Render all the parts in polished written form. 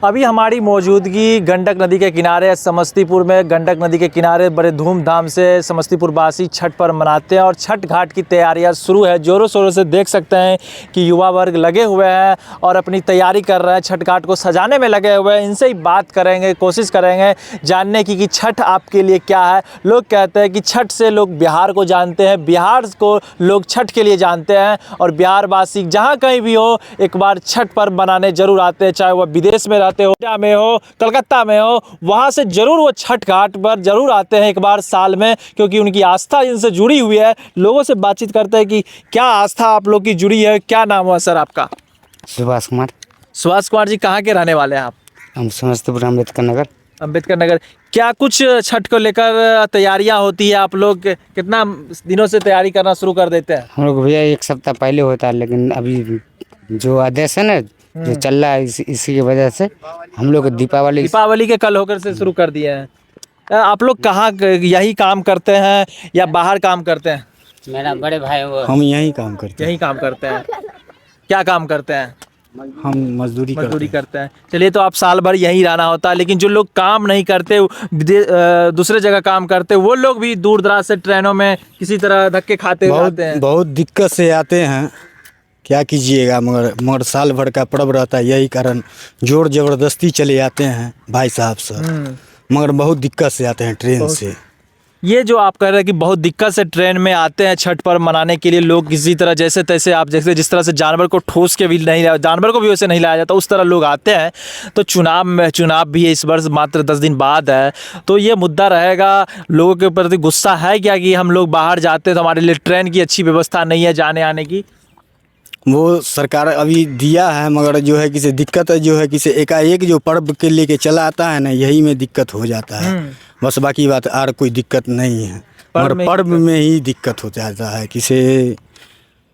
अभी हमारी मौजूदगी गंडक नदी के किनारे समस्तीपुर में गंडक नदी के किनारे बड़े धूमधाम से समस्तीपुर वासी छठ पर्व मनाते हैं और छठ घाट की तैयारियां शुरू है। जोरों शोरों से देख सकते हैं कि युवा वर्ग लगे हुए हैं और अपनी तैयारी कर रहे हैं, छठ घाट को सजाने में लगे हुए हैं। इनसे ही बात करेंगे, कोशिश करेंगे जानने की कि छठ आपके लिए क्या है। लोग कहते हैं कि छठ से लोग बिहार को जानते हैं, बिहार को लोग छठ के लिए जानते हैं और बिहार वासी जहाँ कहीं भी हो एक बार छठ पर्व मनाने जरूर आते हैं, चाहे वह विदेश में रहते हो, इंडिया में हो, कलकत्ता में हो, वहाँ से जरूर वो छठ घाट पर जरूर आते हैं एक बार साल में, क्योंकि उनकी आस्था इनसे जुड़ी हुई है। लोगों से बातचीत करते हैं कि क्या आस्था आप लोग की जुड़ी है। क्या नाम हुआ सर आपका? सुभाष कुमार। सुभाष कुमार जी, कहाँ के रहने वाले हैं आप? हम समस्तीपुर अम्बेडकर नगर। अम्बेडकर नगर। क्या कुछ छठ को लेकर तैयारियां होती है? आप लोग कितना दिनों से तैयारी करना शुरू कर देते हैं? हम लोग भैया एक सप्ताह पहले होता है, लेकिन अभी जो आदेश है ना जो चल रहा है इसी की वजह से हम लोग दीपावली के कल होकर से शुरू कर दिए हैं। आप लोग कहाँ यही काम करते हैं या बाहर काम करते हैं? मेरा बड़े भाई वो हम यही काम करते हैं। यही काम करते हैं। क्या काम करते हैं? हम मजदूरी करते हैं। चलिए, तो आप साल भर यहीं रहना होता है, लेकिन जो लोग काम नहीं करते, दूसरे जगह काम करते, वो लोग भी दूर दराज से ट्रेनों में किसी तरह धक्के खाते हुए आते हैं। बहुत दिक्कत से आते हैं, क्या कीजिएगा। मगर साल भर का पर्व रहता है, यही कारण जोर जबरदस्ती चले आते हैं भाई साहब सब। मगर बहुत दिक्कत से आते हैं ट्रेन से। ये जो आप कह रहे हैं कि बहुत दिक्कत से ट्रेन में आते हैं छठ पर्व मनाने के लिए, लोग किसी तरह जैसे तैसे, आप जैसे जिस तरह से जानवर को ठोस के भी नहीं लाया, जानवर को भी वैसे नहीं लाया जाता, उस तरह लोग आते हैं। तो चुनाव भी इस वर्ष मात्र 10 दिन बाद है, तो ये मुद्दा रहेगा लोगों के प्रति। गुस्सा है क्या कि हम लोग बाहर जाते हैं तो हमारे लिए ट्रेन की अच्छी व्यवस्था नहीं है जाने आने की? वो सरकार अभी दिया है, मगर जो है किसी दिक्कत है, जो है किसी एकाएक जो पर्व के लेके चला आता है ना, यही में दिक्कत हो जाता है। बस बाकी बात और कोई दिक्कत नहीं है, मगर पर्व में ही दिक्कत हो जाता है। किसी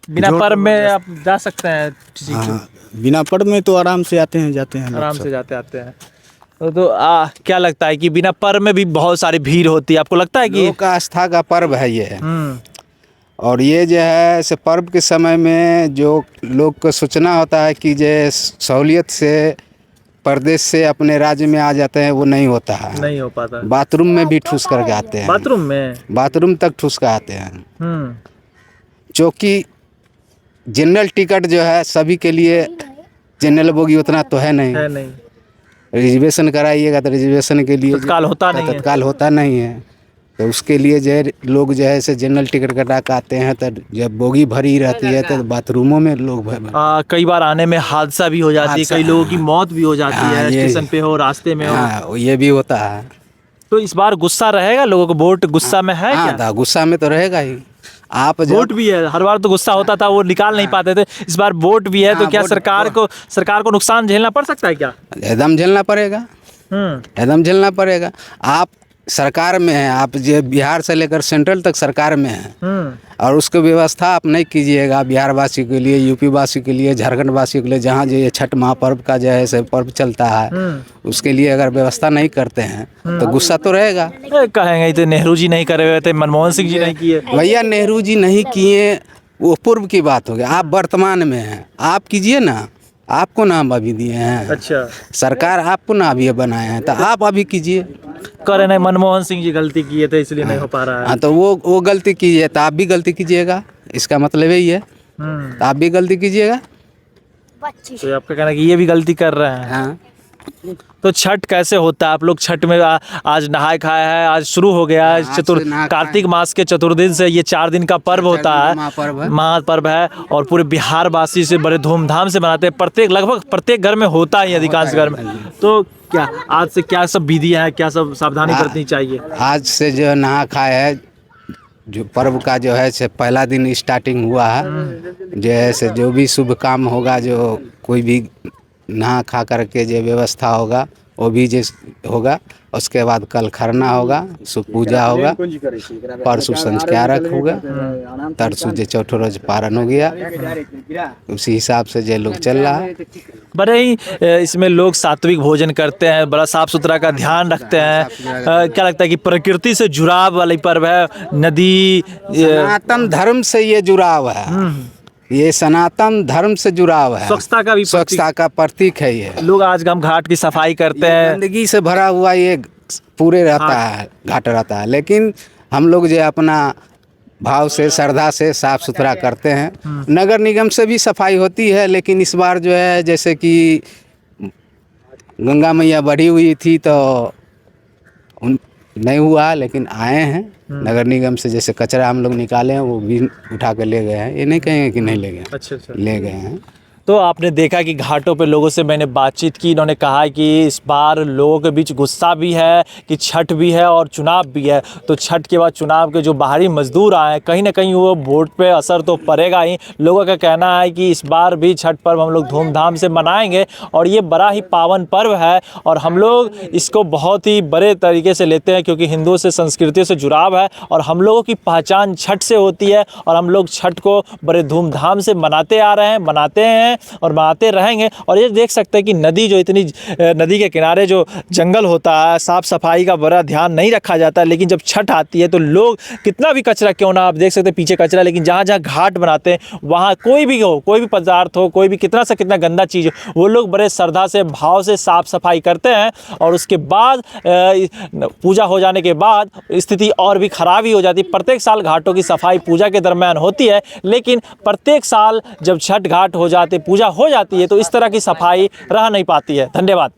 बिना पर्व में आप जा सकते हैं? हाँ, बिना पर्व में तो आराम से आते हैं, जाते हैं, आराम से जाते आते हैं। तो क्या लगता है कि बिना पर्व में भी बहुत सारी भीड़ होती है? आपको लगता है कि लोक का आस्था का पर्व है ये? और ये जो है ऐसे पर्व के समय में जो लोग को सोचना होता है कि जो सहूलियत से परदेश से अपने राज्य में आ जाते हैं, वो नहीं होता है, नहीं हो पाता। बाथरूम में भी ठूस करके आते हैं। बाथरूम तक ठूस कर आते हैं। क्योंकि जनरल टिकट जो है सभी के लिए, जनरल बोगी उतना तो है नहीं। रिजर्वेशन कराइएगा तो रिजर्वेशन के लिए तत्काल होता नहीं है। तो उसके लिए जो है लोग जो है ऐसे जनरल टिकट कटा के आते हैं, तो जब बोगी भरी रहती है तो बाथरूमों में लोग कई बार आने में हादसा भी हो जाती है, कई लोगों की मौत भी हो जाती है, स्टेशन पे हो, रास्ते में हो। ये भी होता है। तो इस बार गुस्सा रहेगा लोगों को? वोट गुस्सा में है क्या? गुस्सा में तो रहेगा ही। आप वोट भी है, हर बार तो गुस्सा होता था, वो निकाल नहीं पाते थे, इस बार वोट भी है, तो क्या सरकार को नुकसान झेलना पड़ सकता है क्या? एकदम झेलना पड़ेगा, एकदम झेलना पड़ेगा। आप सरकार में है, आप जो बिहार से लेकर सेंट्रल तक सरकार में है, और उसकी व्यवस्था आप नहीं कीजिएगा बिहार वासी के लिए, यूपी वासी के लिए, झारखंड वासी के लिए, जहाँ जो ये छठ महापर्व का जो है पर्व चलता है, उसके लिए अगर व्यवस्था नहीं करते हैं तो गुस्सा तो रहेगा। कहेंगे तो नेहरू जी नहीं करे हुए थे, मनमोहन सिंह जी नहीं किए। भैया नेहरू जी नहीं किए, वो पूर्व की बात हो गई। आप वर्तमान में हैं, आप कीजिए ना। आपको ना हम अभी दिए हैं। अच्छा, सरकार आपको ना अभी बनाए हैं, तो आप अभी कीजिए। करे नहीं, मनमोहन सिंह जी गलती किए थे इसलिए नहीं हो पा रहा है। हाँ, तो वो गलती कीजिए तो आप भी गलती कीजिएगा, इसका मतलब यही है। तो आप भी गलती कीजिएगा। तो आपका कहना है कि ये भी गलती कर रहे हैं। हाँ। तो छठ कैसे होता है? आप लोग छठ में आज नहाए खाए है, आज शुरू हो गया है कार्तिक मास के चतुर्दिन से ये 4 दिन का पर्व होता है, महापर्व है, और पूरे बिहार वासी से बड़े धूमधाम से मनाते हैं। लगभग प्रत्येक घर में होता है, अधिकांश घर में। तो क्या आज से क्या सब विधि है, क्या सब सावधानी बरतनी चाहिए? आज से जो नहा खाए है, जो पर्व का जो है से पहला दिन स्टार्टिंग हुआ है, जैसे जो भी शुभ काम होगा, जो कोई भी नहा खा करके जो व्यवस्था होगा वो भी होगा। उसके बाद कल खरना होगा, सुख पूजा होगा, परसों संस्कारक होगा, तरसू जो चौथा रोज पारण हो गया। उसी हिसाब से जो लोग चल रहा है। बड़े ही इसमें लोग सात्विक भोजन करते हैं, बड़ा साफ सुथरा का ध्यान रखते हैं। क्या लगता है कि प्रकृति से जुड़ाव वाली पर्व है? नदी, सनातन धर्म से ये जुड़ाव है, ये सनातन धर्म से जुड़ाव है, स्वच्छता का भी स्वच्छता का प्रतीक है ये। लोग आज हम घाट की सफाई करते हैं। गंदगी से भरा हुआ ये पूरे रहता है, घाट रहता है, लेकिन हम लोग जो अपना भाव से श्रद्धा से साफ सुथरा करते हैं। नगर निगम से भी सफाई होती है, लेकिन इस बार जो है जैसे कि गंगा मैया बढ़ी हुई थी तो नहीं हुआ, लेकिन आए हैं नगर निगम से, जैसे कचरा हम लोग निकाले हैं वो भी उठा कर ले गए हैं। ये नहीं कहेंगे कि नहीं ले गए, अच्छा। ले गए हैं। तो आपने देखा कि घाटों पे लोगों से मैंने बातचीत की, इन्होंने कहा कि इस बार लोगों के बीच गुस्सा भी है कि छठ भी है और चुनाव भी है। तो छठ के बाद चुनाव के जो बाहरी मजदूर आए, कहीं ना कहीं वो वोट पे असर तो पड़ेगा ही। लोगों का कहना है कि इस बार भी छठ पर्व हम लोग धूमधाम से मनाएंगे और ये बड़ा ही पावन पर्व है और हम लोग इसको बहुत ही बड़े तरीके से लेते हैं, क्योंकि हिंदुओं से संस्कृति से जुड़ाव है और हम लोगों की पहचान छठ से होती है और हम लोग छठ को बड़े धूमधाम से मनाते आ रहे हैं, मनाते हैं और मनाते रहेंगे। और ये देख सकते हैं कि नदी जो इतनी, नदी के किनारे जो जंगल होता है, साफ़ सफाई का बड़ा ध्यान नहीं रखा जाता, लेकिन जब छठ आती है तो लोग कितना भी कचरा क्यों ना, आप देख सकते हैं पीछे कचरा, लेकिन जहाँ जहाँ घाट बनाते हैं वहाँ कोई भी हो, कोई भी पदार्थ हो, कोई भी कितना से कितना गंदा चीज़ हो, वो लोग बड़े श्रद्धा से भाव से साफ़ सफाई करते हैं और उसके बाद पूजा हो जाने के बाद स्थिति और भी ख़राब ही हो जाती है। प्रत्येक साल घाटों की सफाई पूजा के दरमियान होती है, लेकिन प्रत्येक साल जब छठ घाट हो जाते, पूजा हो जाती है, तो इस तरह की सफाई रह नहीं पाती है। धन्यवाद।